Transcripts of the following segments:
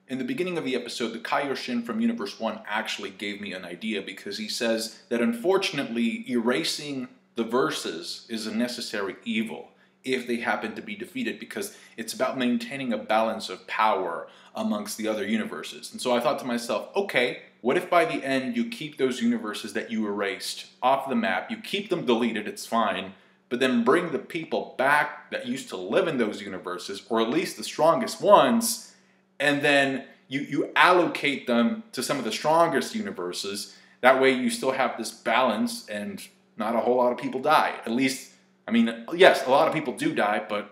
In the beginning of the episode, the Kaioshin from Universe 1 actually gave me an idea because he says that unfortunately erasing the verses is a necessary evil if they happen to be defeated, because it's about maintaining a balance of power amongst the other universes. And so I thought to myself, okay, what if by the end you keep those universes that you erased off the map, you keep them deleted, it's fine, but then bring the people back that used to live in those universes, or at least the strongest ones, and then you allocate them to some of the strongest universes. That way you still have this balance and not a whole lot of people die. At least, I mean, yes, a lot of people do die, but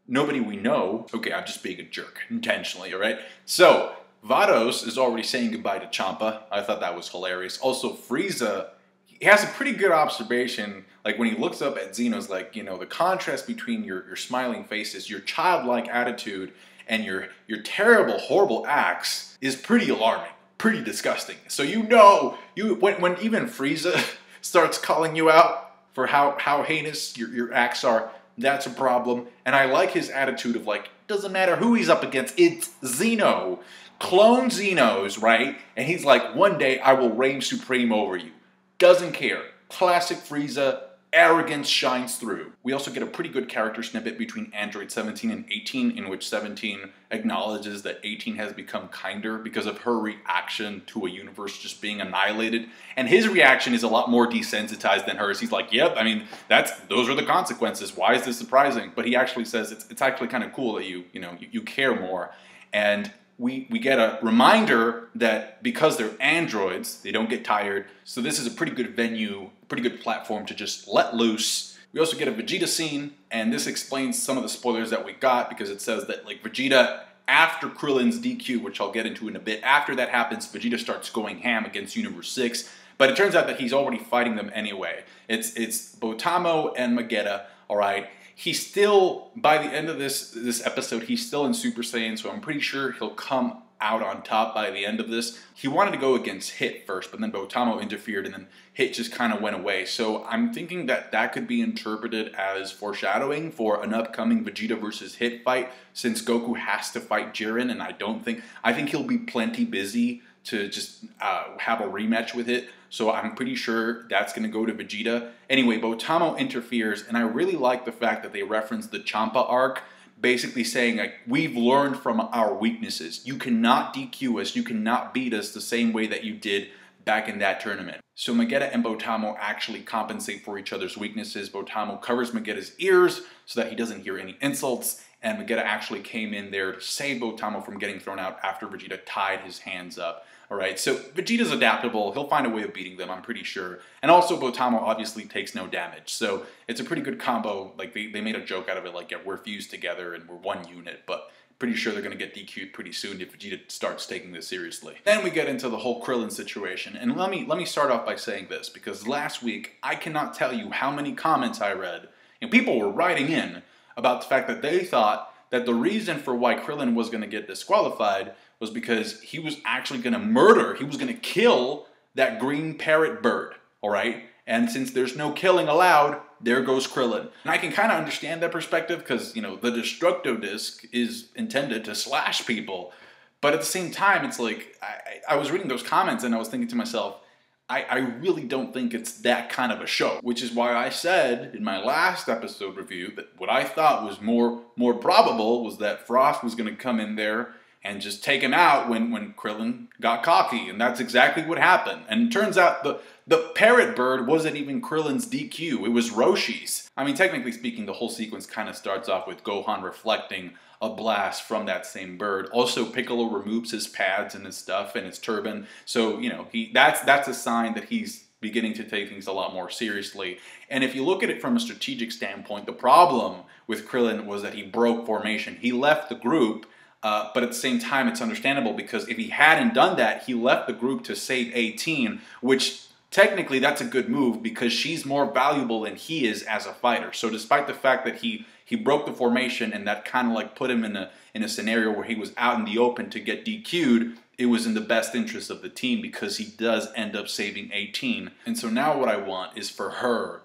nobody we know. Okay, I'm just being a jerk, intentionally, all right? So, Vados is already saying goodbye to Champa. I thought that was hilarious. Also, Frieza, he has a pretty good observation. Like, when he looks up at Xeno's, like, you know, the contrast between your smiling faces, your childlike attitude, and your terrible, horrible acts is pretty alarming, pretty disgusting. So you know, when even Frieza starts calling you out for how heinous your acts are, that's a problem. And I like his attitude of like, doesn't matter who he's up against, it's Xeno. Clone Xeno's, right? And he's like, one day I will reign supreme over you. Doesn't care. Classic Frieza, arrogance shines through. We also get a pretty good character snippet between Android 17 and 18, in which 17 acknowledges that 18 has become kinder because of her reaction to a universe just being annihilated. And his reaction is a lot more desensitized than hers. He's like, yep, I mean, those are the consequences. Why is this surprising? But he actually says it's actually kind of cool that you care more. And we get a reminder that because they're androids, they don't get tired. So this is a pretty good venue, pretty good platform to just let loose. We also get a Vegeta scene, and this explains some of the spoilers that we got, because it says that like Vegeta, after Krillin's DQ, which I'll get into in a bit, after that happens, Vegeta starts going ham against Universe 6. But it turns out that he's already fighting them anyway. It's Botamo and Magetta, all right? He's still, by the end of this episode, he's still in Super Saiyan, so I'm pretty sure he'll come out on top by the end of this. He wanted to go against Hit first, but then Botamo interfered, and then Hit just kind of went away. So I'm thinking that that could be interpreted as foreshadowing for an upcoming Vegeta versus Hit fight, since Goku has to fight Jiren, and I think he'll be plenty busy to just have a rematch with Hit. So I'm pretty sure that's going to go to Vegeta. Anyway, Botamo interferes, and I really like the fact that they reference the Champa arc, basically saying, like, we've learned from our weaknesses. You cannot DQ us, you cannot beat us the same way that you did back in that tournament. So Magetta and Botamo actually compensate for each other's weaknesses. Botamo covers Magetta's ears so that he doesn't hear any insults, and Magetta actually came in there to save Botamo from getting thrown out after Vegeta tied his hands up. Alright, so Vegeta's adaptable. He'll find a way of beating them, I'm pretty sure. And also Botamo obviously takes no damage. So it's a pretty good combo. Like, they made a joke out of it, like, yeah, we're fused together and we're one unit, but pretty sure they're going to get DQ'd pretty soon if Vegeta starts taking this seriously. Then we get into the whole Krillin situation. And let me start off by saying this, because last week, I cannot tell you how many comments I read, and people were writing in about the fact that they thought that the reason for why Krillin was going to get disqualified was because he was actually going to murder, he was going to kill that green parrot bird, all right? And since there's no killing allowed, there goes Krillin. And I can kind of understand that perspective because, you know, the Destructo Disc is intended to slash people. But at the same time, it's like, I was reading those comments and I was thinking to myself, I really don't think it's that kind of a show. Which is why I said in my last episode review that what I thought was more probable was that Frost was going to come in there and just take him out when Krillin got cocky. And that's exactly what happened. And it turns out the parrot bird wasn't even Krillin's DQ. It was Roshi's. I mean, technically speaking, the whole sequence kind of starts off with Gohan reflecting a blast from that same bird. Also, Piccolo removes his pads and his stuff and his turban. So, you know, that's a sign that he's beginning to take things a lot more seriously. And if you look at it from a strategic standpoint, the problem with Krillin was that he broke formation. He left the group. But at the same time, it's understandable because if he hadn't done that, he left the group to save 18, which technically that's a good move because she's more valuable than he is as a fighter. So despite the fact that he broke the formation and that kind of like put him in a scenario where he was out in the open to get DQ'd, it was in the best interest of the team because he does end up saving 18. And so now what I want is for her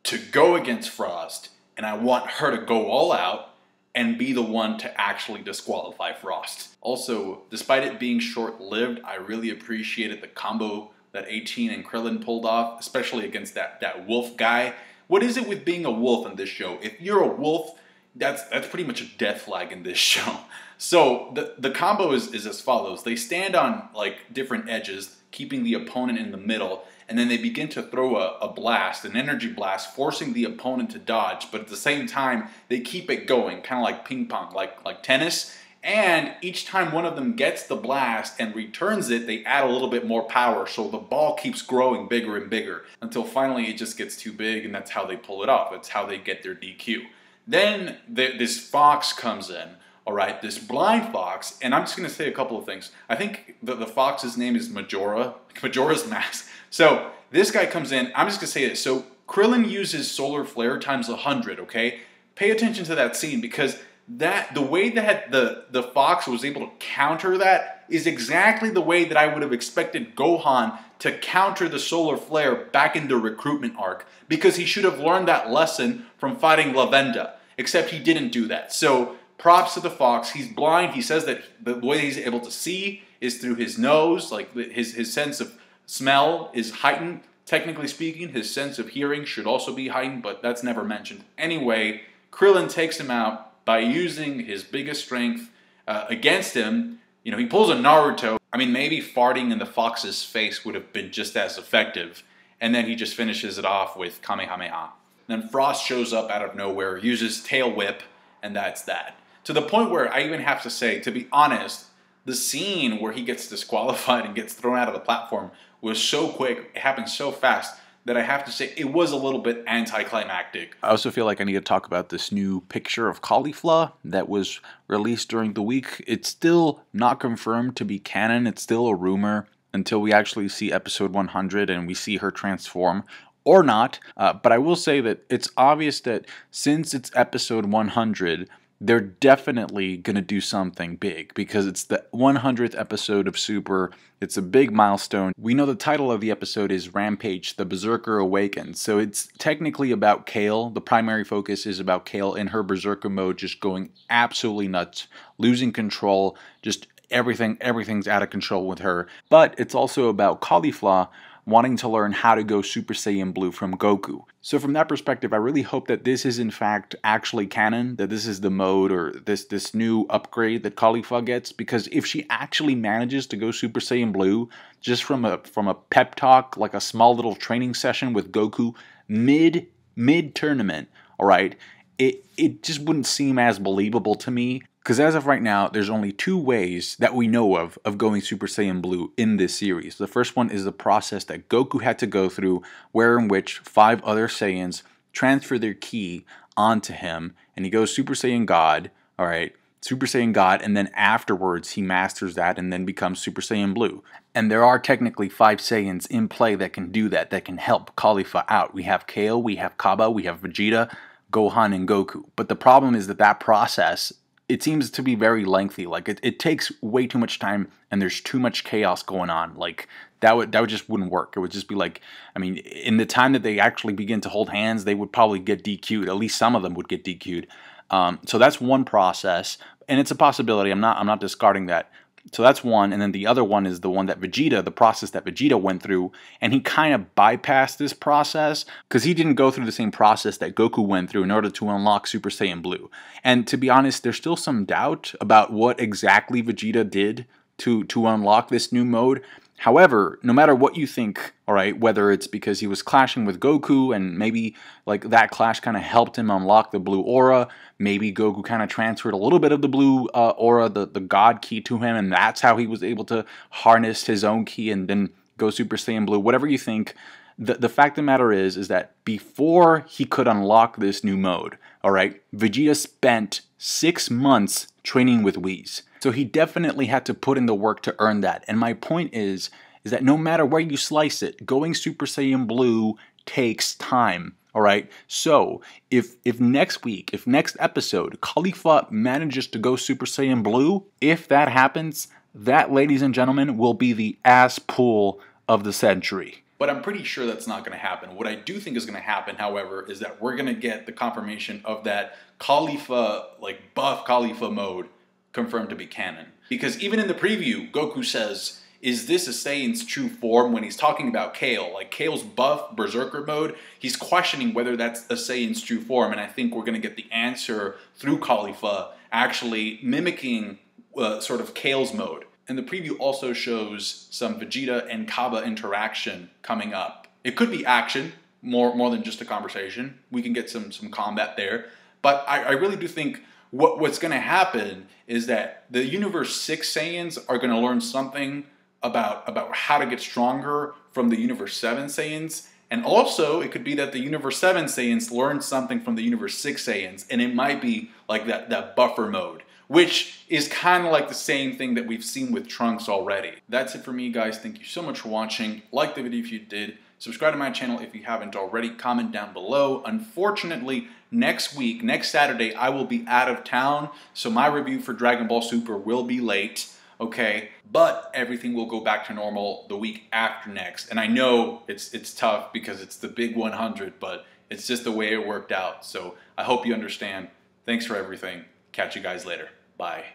to go against Frost, and I want her to go all out and be the one to actually disqualify Frost. Also, despite it being short-lived, I really appreciated the combo that 18 and Krillin pulled off, especially against that wolf guy. What is it with being a wolf in this show? If you're a wolf, that's pretty much a death flag in this show. So the combo is as follows. They stand on like different edges, keeping the opponent in the middle, and then they begin to throw a blast, an energy blast, forcing the opponent to dodge, but at the same time, they keep it going, kind of like ping pong, like tennis. And each time one of them gets the blast and returns it, they add a little bit more power, so the ball keeps growing bigger and bigger until finally it just gets too big, and that's how they pull it off. That's how they get their DQ. Then this fox comes in, all right, this blind fox, and I'm just going to say a couple of things. I think the fox's name is Majora's Mask. So this guy comes in, I'm just going to say this. So Krillin uses solar flare times 100, okay? Pay attention to that scene, because the way that the fox was able to counter that is exactly the way that I would have expected Gohan to counter the solar flare back in the recruitment arc, because he should have learned that lesson from fighting Lavenda, except he didn't do that. So props to the fox. He's blind. He says that the way he's able to see is through his nose, like his sense of smell is heightened. Technically speaking, his sense of hearing should also be heightened, but that's never mentioned. Anyway, Krillin takes him out by using his biggest strength against him. You know, he pulls a Naruto. I mean, maybe farting in the fox's face would have been just as effective. And then he just finishes it off with Kamehameha. Then Frost shows up out of nowhere, uses Tail Whip, and that's that. To the point where I even have to say, to be honest, the scene where he gets disqualified and gets thrown out of the platform was so quick, it happened so fast, that I have to say it was a little bit anticlimactic. I also feel like I need to talk about this new picture of Caulifla that was released during the week. It's still not confirmed to be canon. It's still a rumor until we actually see episode 100 and we see her transform or not. But I will say that it's obvious that since it's episode 100, they're definitely going to do something big, because it's the 100th episode of Super. It's a big milestone. We know the title of the episode is Rampage, the Berserker Awakens. So it's technically about Kale. The primary focus is about Kale in her Berserker mode, just going absolutely nuts, losing control, just everything's out of control with her. But it's also about Caulifla wanting to learn how to go Super Saiyan Blue from Goku. So from that perspective, I really hope that this is in fact actually canon, that this is the mode or this new upgrade that Caulifla gets, because if she actually manages to go Super Saiyan Blue just from a pep talk, like a small little training session with Goku mid tournament, all right, it just wouldn't seem as believable to me. Because as of right now, there's only two ways that we know of going Super Saiyan Blue in this series. The first one is the process that Goku had to go through, wherein which 5 other Saiyans transfer their ki onto him, and he goes Super Saiyan God, alright, Super Saiyan God, and then afterwards he masters that and then becomes Super Saiyan Blue. And there are technically 5 Saiyans in play that can do that can help Caulifla out. We have Kale, we have Kaba, we have Vegeta, Gohan, and Goku. But the problem is that process, it seems to be very lengthy. Like it takes way too much time, and there's too much chaos going on. Like that would just wouldn't work. It would just be like, I mean, in the time that they actually begin to hold hands, they would probably get DQ'd. At least some of them would get DQ'd. So that's one process, and it's a possibility. I'm not discarding that. So that's one, and then the other one is the one that the process that Vegeta went through, and he kind of bypassed this process because he didn't go through the same process that Goku went through in order to unlock Super Saiyan Blue. And to be honest, there's still some doubt about what exactly Vegeta did to unlock this new mode. However, no matter what you think, all right, whether it's because he was clashing with Goku and maybe like that clash kind of helped him unlock the blue aura, maybe Goku kind of transferred a little bit of the blue aura, the God ki to him, and that's how he was able to harness his own ki and then go Super Saiyan Blue. Whatever you think, the fact of the matter is that before he could unlock this new mode, all right, Vegeta spent 6 months training with Whis. So he definitely had to put in the work to earn that. And my point is that no matter where you slice it, going Super Saiyan Blue takes time. All right. So if next week, if next episode, Caulifla manages to go Super Saiyan Blue, if that happens, that, ladies and gentlemen, will be the ass pull of the century. But I'm pretty sure that's not going to happen. What I do think is going to happen, however, is that we're going to get the confirmation of that Caulifla, like buff Caulifla mode confirmed to be canon. Because even in the preview, Goku says, is this a Saiyan's true form? When he's talking about Kale, like Kale's buff Berserker mode, he's questioning whether that's a Saiyan's true form. And I think we're going to get the answer through Caulifla actually mimicking sort of Kale's mode. And the preview also shows some Vegeta and Kaba interaction coming up. It could be action, more than just a conversation. We can get some combat there. But I really do think what's going to happen is that the Universe 6 Saiyans are going to learn something about how to get stronger from the Universe 7 Saiyans. And also, it could be that the Universe 7 Saiyans learn something from the Universe 6 Saiyans. And it might be like that buffer mode, which is kind of like the same thing that we've seen with Trunks already. That's it for me, guys. Thank you so much for watching. Like the video if you did. Subscribe to my channel if you haven't already. Comment down below. Unfortunately, next week, next Saturday, I will be out of town. So my review for Dragon Ball Super will be late. Okay, but everything will go back to normal the week after next. And I know it's tough because it's the big 100, but it's just the way it worked out. So I hope you understand. Thanks for everything. Catch you guys later. Bye.